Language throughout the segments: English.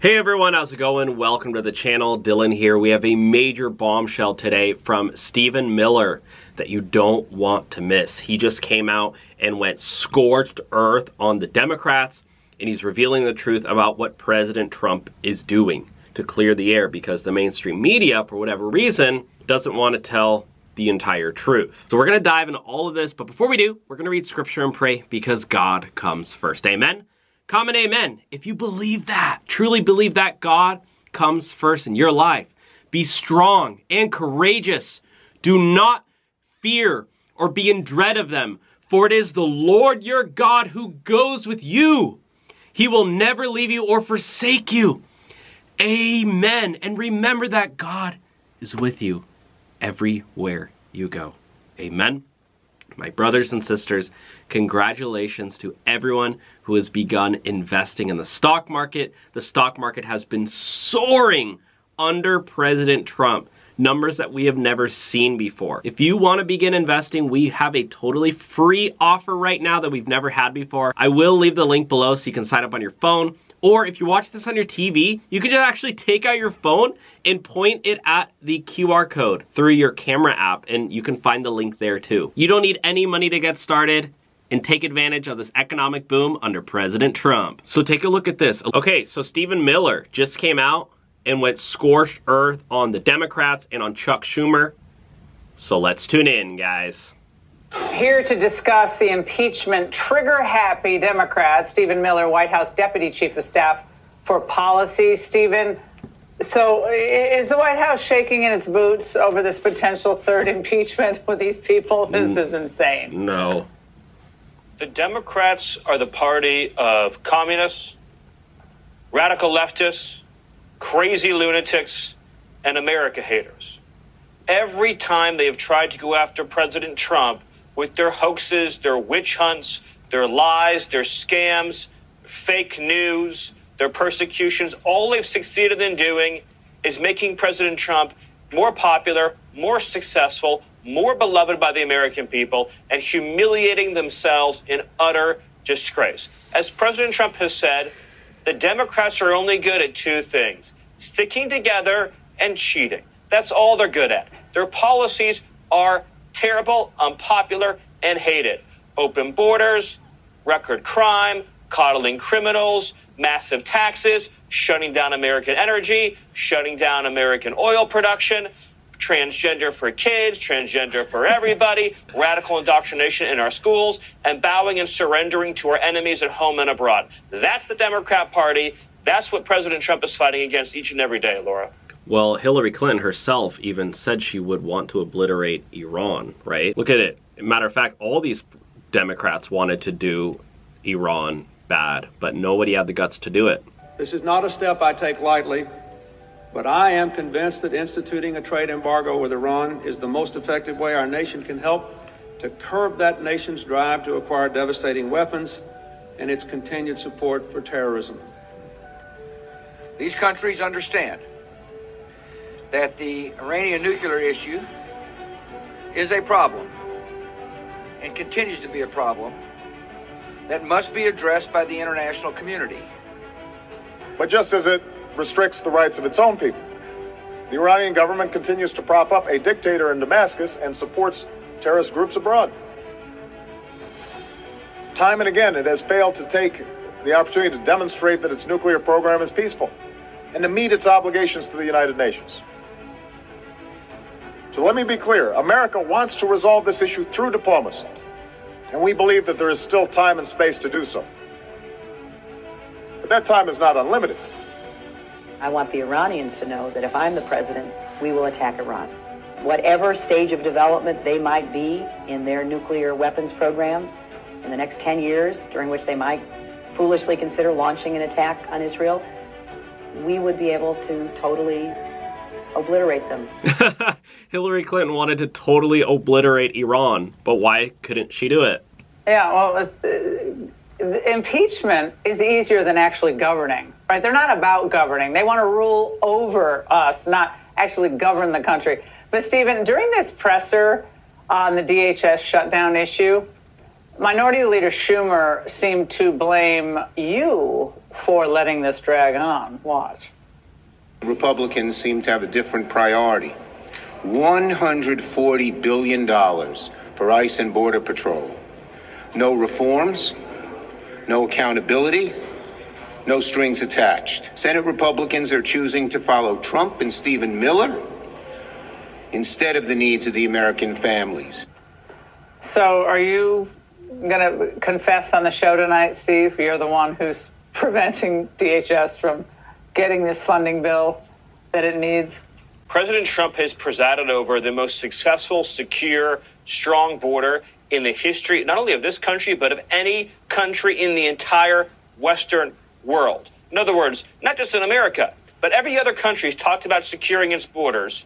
Hey everyone, how's it going? Welcome to the channel. Dylan here. We have a major bombshell today from Stephen Miller that you don't want to miss. He just came out and went scorched earth on the Democrats, and he's revealing the truth about what President Trump is doing to clear the air because the mainstream media, for whatever reason, doesn't want to tell the entire truth. So we're going to dive into all of this, but before we do, we're going to read scripture and pray because God comes first. Amen? Comment amen if you believe that, truly believe that God comes first in your life. Be strong and courageous. Do not fear or be in dread of them, for it is the Lord your God who goes with you. He will never leave you or forsake you. Amen. And remember that God is with you everywhere you go. Amen. My brothers and sisters, congratulations to everyone who has begun investing in the stock market. The stock market has been soaring under President Trump, numbers that we have never seen before. If you want to begin investing, we have a totally free offer right now that we've never had before. I will leave the link below so you can sign up on your phone. Or if you watch this on your TV, you can just actually take out your phone and point it at the QR code through your camera app, and you can find the link there too. You don't need any money to get started and take advantage of this economic boom under President Trump. So take a look at this. Okay, so Stephen Miller just came out and went scorched earth on the Democrats and on Chuck Schumer. So let's tune in, guys. Here to discuss the impeachment trigger-happy Democrat, Stephen Miller, White House Deputy Chief of Staff for Policy. Stephen, so is the White House shaking in its boots over this potential third impeachment with these people? This is insane. No. The Democrats are the party of communists, radical leftists, crazy lunatics, and America haters. Every time they have tried to go after President Trump with their hoaxes, their witch hunts, their lies, their scams, fake news, their persecutions, all they've succeeded in doing is making President Trump more popular, more successful, more beloved by the American people, and humiliating themselves in utter disgrace. As President Trump has said, the Democrats are only good at two things: sticking together and cheating. That's all they're good at. Their policies are terrible, unpopular, and hated. Open borders, record crime, coddling criminals, massive taxes, shutting down American energy, shutting down American oil production, transgender for kids, transgender for everybody, radical indoctrination in our schools, and bowing and surrendering to our enemies at home and abroad. That's the Democrat Party. That's what President Trump is fighting against each and every day, Laura. Well, Hillary Clinton herself even said she would want to obliterate Iran, right? Look at it. Matter of fact, all these Democrats wanted to do Iran bad, but nobody had the guts to do it. This is not a step I take lightly, but I am convinced that instituting a trade embargo with Iran is the most effective way our nation can help to curb that nation's drive to acquire devastating weapons and its continued support for terrorism. These countries understand that the Iranian nuclear issue is a problem and continues to be a problem that must be addressed by the international community. But just as it restricts the rights of its own people, the Iranian government continues to prop up a dictator in Damascus and supports terrorist groups abroad. Time and again, it has failed to take the opportunity to demonstrate that its nuclear program is peaceful and to meet its obligations to the United Nations. So let me be clear, America wants to resolve this issue through diplomacy, and we believe that there is still time and space to do so. But that time is not unlimited. I want the Iranians to know that if I'm the president, we will attack Iran. Whatever stage of development they might be in their nuclear weapons program in the next 10 years, during which they might foolishly consider launching an attack on Israel, we would be able to totally obliterate them. Hillary Clinton wanted to totally obliterate Iran, but why couldn't she do it? Yeah, well, impeachment is easier than actually governing, right? They're not about governing. They want to rule over us, not actually govern the country. But Stephen, during this presser on the DHS shutdown issue, Minority Leader Schumer seemed to blame you for letting this drag on. Watch. Republicans seem to have a different priority. $140 billion for ICE and Border Patrol. No reforms, no accountability, no strings attached. Senate Republicans are choosing to follow Trump and Stephen Miller instead of the needs of the American families. So are you going to confess on the show tonight, Steve? You're the one who's preventing DHS from getting this funding bill that it needs. President Trump has presided over the most successful, secure, strong border in the history, not only of this country, but of any country in the entire Western world. In other words, not just in America, but every other country has talked about securing its borders.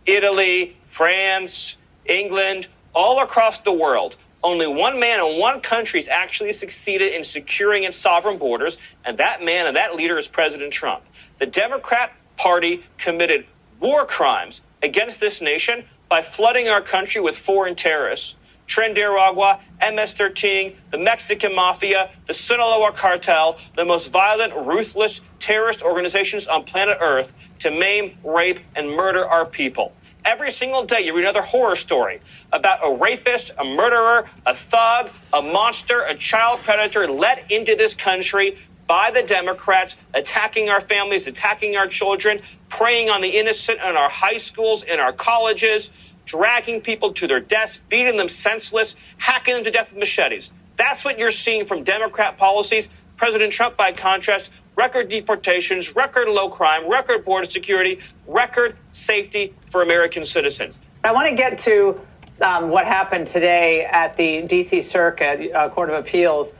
Italy, France, England, all across the world. Only one man in one country has actually succeeded in securing its sovereign borders, and that man and that leader is President Trump. The Democrat Party committed war crimes against this nation by flooding our country with foreign terrorists. Tren de Aragua, MS-13, the Mexican Mafia, the Sinaloa Cartel, the most violent, ruthless terrorist organizations on planet Earth to maim, rape, and murder our people. Every single day you read another horror story about a rapist, a murderer, a thug, a monster, a child predator let into this country by the Democrats, attacking our families, attacking our children, preying on the innocent in our high schools, in our colleges, dragging people to their deaths, beating them senseless, hacking them to death with machetes. That's what you're seeing from Democrat policies. President Trump, by contrast, record deportations, record low crime, record border security, record safety for American citizens. I want to get to what happened today at the D.C. Circuit Court of Appeals.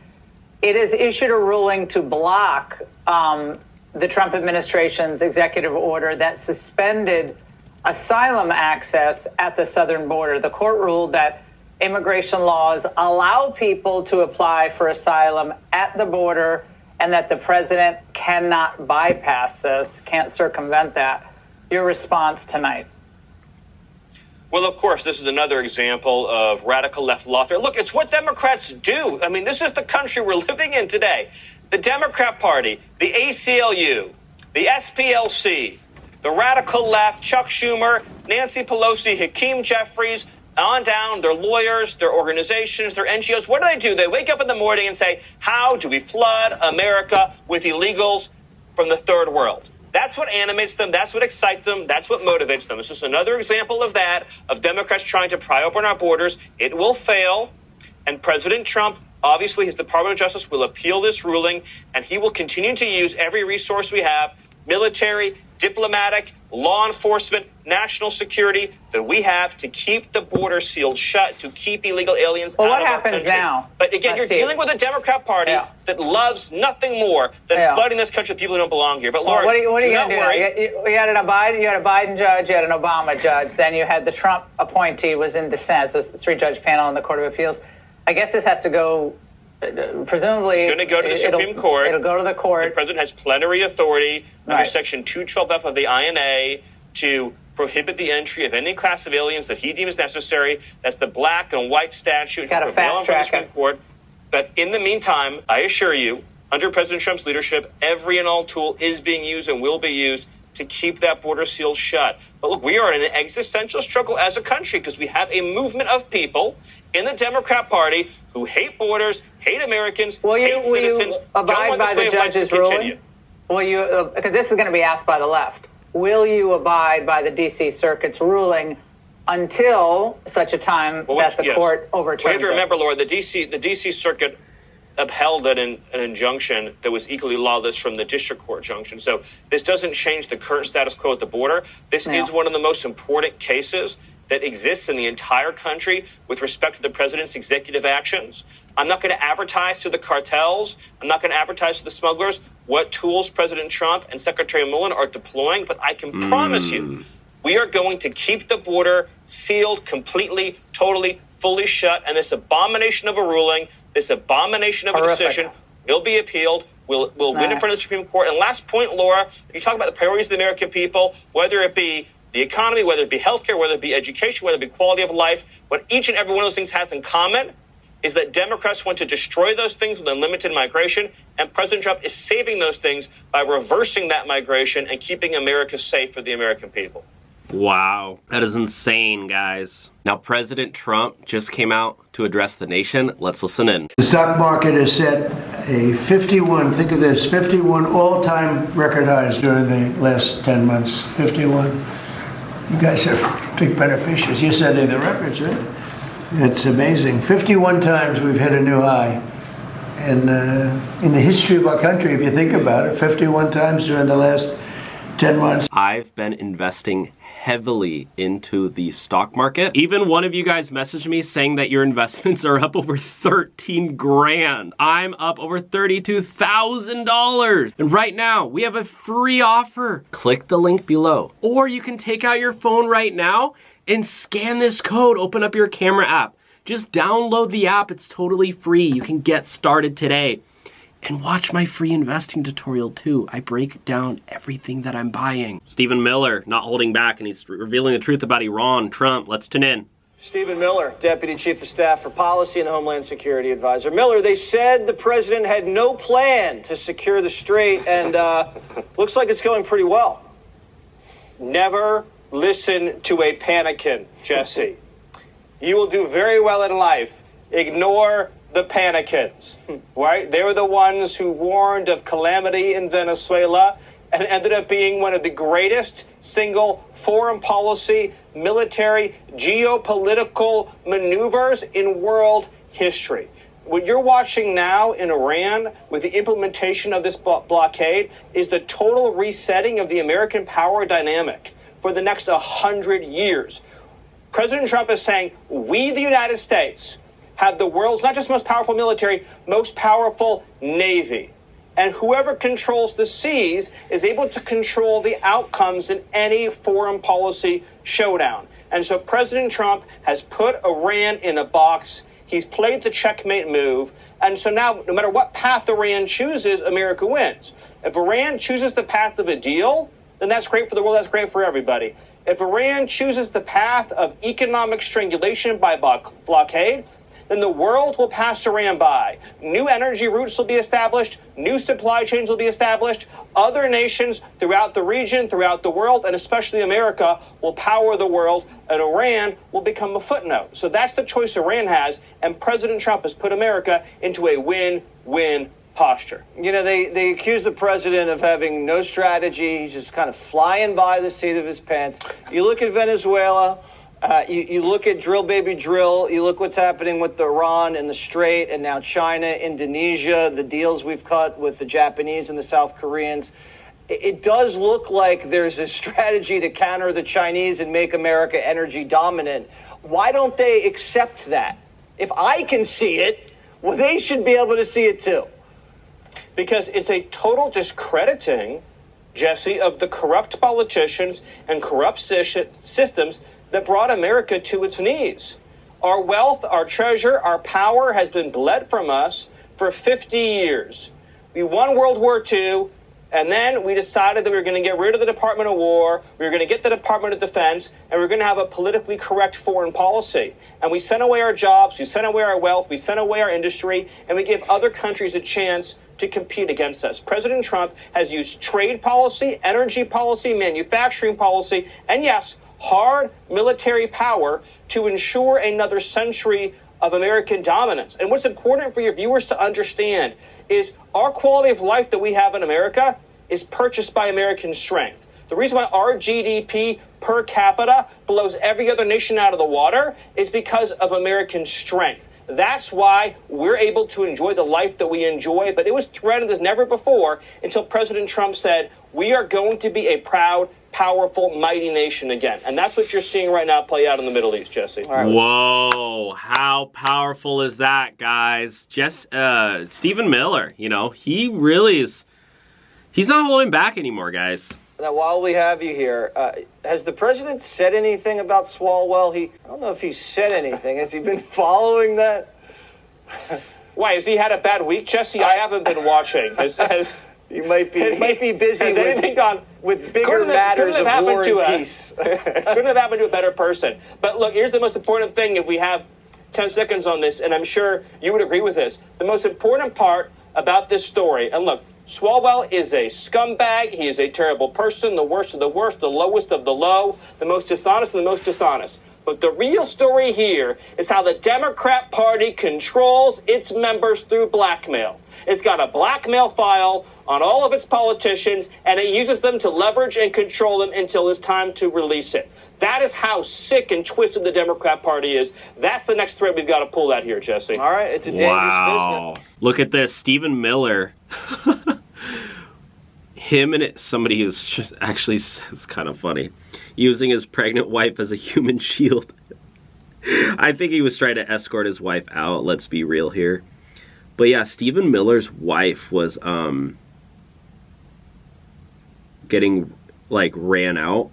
It has issued a ruling to block the Trump administration's executive order that suspended asylum access at the southern border. The court ruled that immigration laws allow people to apply for asylum at the border and that the president cannot bypass this, can't circumvent that. Your response tonight? Well, of course, this is another example of radical left lawfare. Look, it's what Democrats do. I mean, this is the country we're living in today. The Democrat Party, the ACLU, the SPLC, the radical left, Chuck Schumer, Nancy Pelosi, Hakeem Jeffries, on down, their lawyers, their organizations, their NGOs. What do? They wake up in the morning and say, how do we flood America with illegals from the third world? That's what animates them. That's what excites them. That's what motivates them. It's just another example of that, of Democrats trying to pry open our borders. It will fail. And President Trump, obviously, his Department of Justice will appeal this ruling, and he will continue to use every resource we have, military, diplomatic, law enforcement, national security, that we have to keep the border sealed shut, to keep illegal aliens out of our country. What happens now? But again, you're dealing with a Democrat Party that loves nothing more than flooding this country with people who don't belong here. But Laura, what are you going to do? Worry. You had a Biden judge, you had an Obama judge, then you had the Trump appointee was in dissent. So it's a three-judge panel in the Court of Appeals. I guess this has to go. Presumably, it's going to go to the Supreme Court. It'll go to the court. The president has plenary authority under Section 212F of the INA to prohibit the entry of any class of aliens that he deems necessary. That's the black and white statute. Got to fast track the Supreme Court. But in the meantime, I assure you, under President Trump's leadership, every and all tool is being used and will be used to keep that border sealed shut. But look, we are in an existential struggle as a country because we have a movement of people in the Democrat Party who hate borders, hate Americans, hate citizens. Will you abide by the judge's ruling? Will you? Because this is going to be asked by the left. Will you abide by the D.C. Circuit's ruling until such a time that the court overturns it? We have to remember, Laura, the D.C. Circuit upheld an injunction that was equally lawless from the district court injunction. So this doesn't change the current status quo at the border. This is one of the most important cases that exists in the entire country with respect to the president's executive actions. I'm not going to advertise to the cartels. I'm not going to advertise to the smugglers what tools President Trump and Secretary Mullen are deploying, but I can promise you, we are going to keep the border sealed completely, totally, fully shut, and this abomination of a ruling, this abomination of a decision will be appealed. We'll win in front of the Supreme Court. And last point, Laura, if you talk about the priorities of the American people, whether it be the economy, whether it be healthcare, whether it be education, whether it be quality of life, what each and every one of those things has in common is that Democrats want to destroy those things with unlimited migration, and President Trump is saving those things by reversing that migration and keeping America safe for the American people. Wow, that is insane, guys. Now, President Trump just came out to address the nation. Let's listen in. The stock market has set a 51, think of this, 51 all-time record highs during the last 10 months. 51. You guys are big beneficiaries. You're setting the records, right? It's amazing. 51 times we've hit a new high. And in the history of our country, if you think about it, 51 times during the last 10 months. I've been investing heavily into the stock market. Even one of you guys messaged me saying that your investments are up over 13 grand. I'm up over $32,000. And right now, we have a free offer. Click the link below. Or you can take out your phone right now and scan this code. Open up your camera app. Just download the app. It's totally free. You can get started today. And watch my free investing tutorial too. I break down everything that I'm buying. Stephen Miller, not holding back, and he's revealing the truth about Iran, Trump. Let's tune in. Stephen Miller, Deputy Chief of Staff for Policy and Homeland Security Advisor. Miller, they said the president had no plan to secure the strait, and looks like it's going pretty well. Never listen to a panican, Jesse. You will do very well in life. Ignore the panicans, right? They were the ones who warned of calamity in Venezuela and ended up being one of the greatest single foreign policy, military, geopolitical maneuvers in world history. What you're watching now in Iran with the implementation of this blockade is the total resetting of the American power dynamic for the next 100 years. President Trump is saying, we, the United States, have the world's not just most powerful military, most powerful navy. And whoever controls the seas is able to control the outcomes in any foreign policy showdown. And so President Trump has put Iran in a box. He's played the checkmate move. And so now, no matter what path Iran chooses, America wins. If Iran chooses the path of a deal, then that's great for the world. That's great for everybody. If Iran chooses the path of economic strangulation by blockade, then the world will pass Iran by. New energy routes will be established. New supply chains will be established. Other nations throughout the region, throughout the world, and especially America, will power the world, and Iran will become a footnote. So that's the choice Iran has, and President Trump has put America into a win-win posture. You know, they accuse the president of having no strategy. He's just kind of flying by the seat of his pants. You look at Venezuela. You look at drill, baby, drill. You look what's happening with Iran and the Strait, and now China, Indonesia, the deals we've cut with the Japanese and the South Koreans. It does look like there's a strategy to counter the Chinese and make America energy dominant. Why don't they accept that? If I can see it, well, they should be able to see it too. Because it's a total discrediting, Jesse, of the corrupt politicians and corrupt systems that brought America to its knees. Our wealth, our treasure, our power has been bled from us for 50 years. We won World War II, and then we decided that we were going to get rid of the Department of War, we were going to get the Department of Defense, and we were going to have a politically correct foreign policy. And we sent away our jobs, we sent away our wealth, we sent away our industry, and we gave other countries a chance to compete against us. President Trump has used trade policy, energy policy, manufacturing policy, and yes, hard military power to ensure another century of American dominance. And what's important for your viewers to understand is our quality of life that we have in America is purchased by American strength. The reason why our GDP per capita blows every other nation out of the water is because of American strength. That's why we're able to enjoy the life that we enjoy, but it was threatened as never before until President Trump said, we are going to be a proud, powerful, mighty nation again. And that's what you're seeing right now play out in the Middle East, Jesse. Right. Whoa, how powerful is that, guys? Stephen Miller, you know, he really is, he's not holding back anymore, guys. Now, while we have you here, has the president said anything about Swalwell? I don't know if he said anything. Has he been following that? Why, has he had a bad week, Jesse? I haven't been watching. He might be busy with bigger matters of war and peace. Couldn't have happened to a better person. But look, here's the most important thing. If we have 10 seconds on this, and I'm sure you would agree with this. The most important part about this story, and look, Swalwell is a scumbag. He is a terrible person, the worst of the worst, the lowest of the low, the most dishonest of the most dishonest. But the real story here is how the Democrat Party controls its members through blackmail. It's got a blackmail file on all of its politicians, and it uses them to leverage and control them until it's time to release it. That is how sick and twisted the Democrat Party is. That's the next thread we've got to pull out here, Jesse. All right, it's a dangerous business. Look at this, Stephen Miller. Him and somebody who's just actually is kind of funny, using his pregnant wife as a human shield. I think he was trying to escort his wife out, let's be real here. But yeah, Stephen Miller's wife was getting like ran out,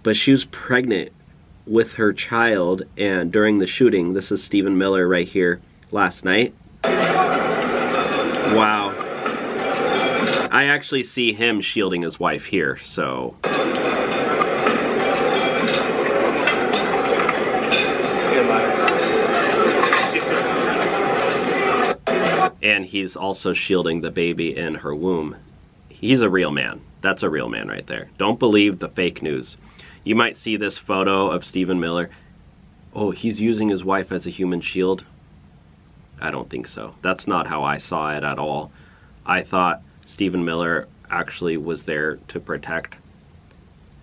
but she was pregnant with her child, and during the shooting, this is Stephen Miller right here last night. Wow. I actually see him shielding his wife here, so. And he's also shielding the baby in her womb. He's a real man. That's a real man right there. Don't believe the fake news. You might see this photo of Stephen Miller. Oh, he's using his wife as a human shield? I don't think so. That's not how I saw it at all. I thought Stephen Miller actually was there to protect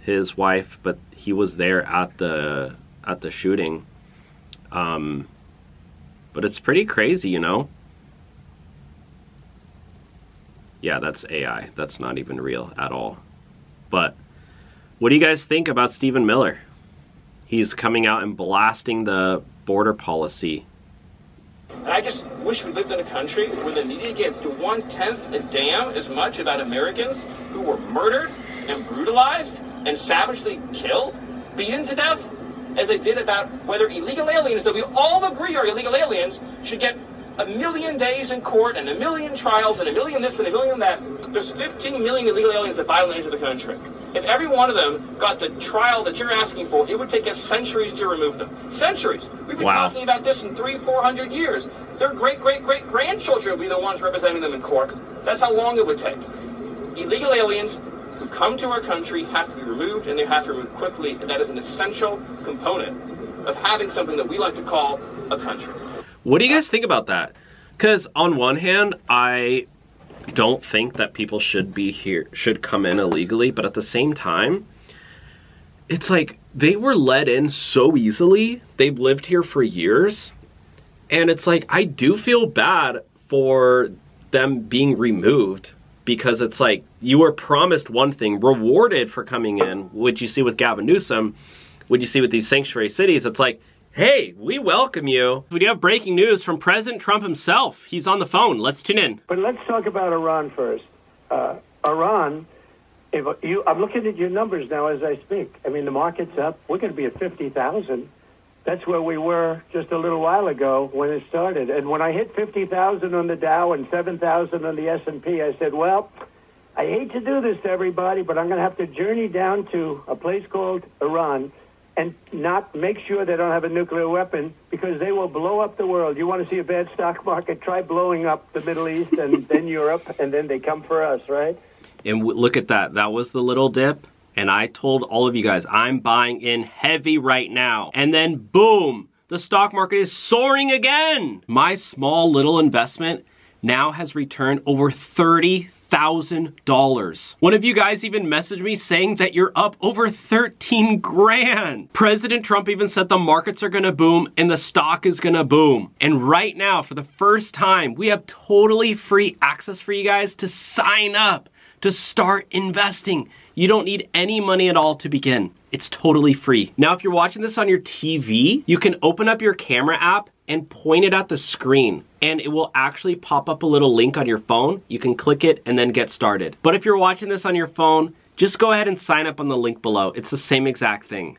his wife, but he was there at the shooting. But it's pretty crazy, you know? Yeah, that's AI. That's not even real at all. But what do you guys think about Stephen Miller? He's coming out and blasting the border policy. And I just wish we lived in a country where the media gave to 1/10 a damn as much about Americans who were murdered and brutalized and savagely killed, beaten to death, as they did about whether illegal aliens that we all agree are illegal aliens should get 1 million days in court and 1 million trials and 1 million this and 1 million that. There's 15 million illegal aliens that violently enter the country. If every one of them got the trial that you're asking for, it would take us centuries to remove them. Centuries. We've been talking about this in 300-400 years. Their great-great-great-grandchildren will be the ones representing them in court. That's how long it would take. Illegal aliens who come to our country have to be removed, and they have to be removed quickly, and that is an essential component of having something that we like to call a country. What do you guys think about that? Because on one hand, I don't think that people should be here, should come in illegally, but at the same time, it's like they were let in so easily. They've lived here for years, and it's like I do feel bad for them being removed, because it's like you were promised one thing, rewarded for coming in. What you see with Gavin Newsom, what you see with these sanctuary cities, it's like, hey, we welcome you. We do have breaking news from President Trump himself. He's on the phone. Let's tune in. But let's talk about Iran first. Iran, I'm looking at your numbers now as I speak. I mean, the market's up. We're going to be at 50,000. That's where we were just a little while ago when it started. And when I hit 50,000 on the Dow and 7,000 on the S&P, I said, well, I hate to do this to everybody, but I'm going to have to journey down to a place called Iran and not make sure they don't have a nuclear weapon, because they will blow up the world. You want to see a bad stock market? Try blowing up the Middle East and then Europe, and then they come for us, right? And look at that. That was the little dip. And I told all of you guys, I'm buying in heavy right now. And then boom, the stock market is soaring again. My small little investment now has returned over $30,000. One of you guys even messaged me saying that you're up over 13 grand. President Trump even said the markets are gonna boom and the stock is gonna boom. And right now, for the first time, we have totally free access for you guys to sign up, to start investing. You don't need any money at all to begin. It's totally free. Now, if you're watching this on your TV, you can open up your camera app and point it at the screen, and it will actually pop up a little link on your phone. You can click it and then get started. But if you're watching this on your phone, just go ahead and sign up on the link below. It's the same exact thing.